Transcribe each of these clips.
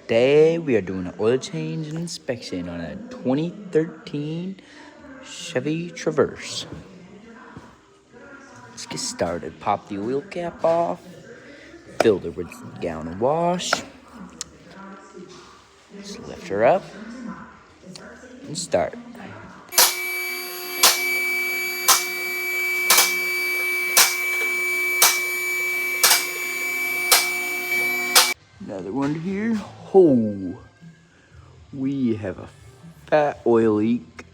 Today we are doing an oil change and inspection on a 2013 Chevy Traverse. Let's get started. Pop the oil cap off, fill it with a gallon of wash, just lift her up and start. Another one here. Oh, we have a fat oil leak.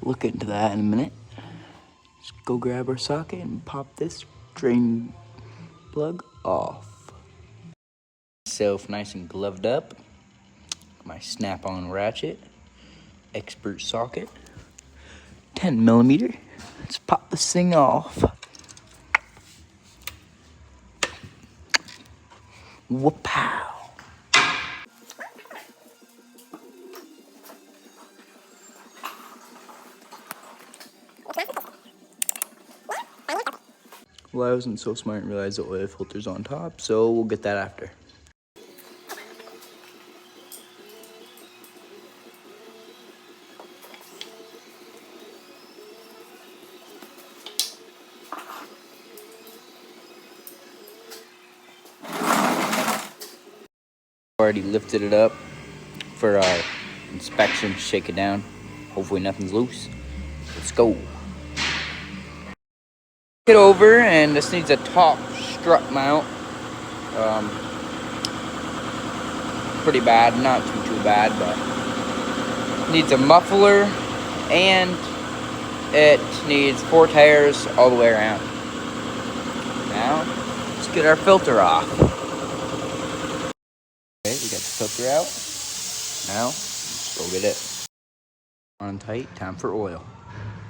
Look into that in a minute. Just go grab our socket and pop this drain plug off. Myself nice and gloved up. My snap-on ratchet, expert socket, 10mm. Let's pop this thing off. Whoop-pow. Well, I wasn't so smart and realized the oil filter's on top, so we'll get that after. Already lifted it up for our inspection. Shake it down. Hopefully nothing's loose. Let's go. It over, and this needs a top strut mount. Pretty bad, not too bad, but needs a muffler, and it needs 4 tires all the way around. Now, let's get our filter off. Okay, we got the filter out. Now, let's go get it on tight. Time for oil.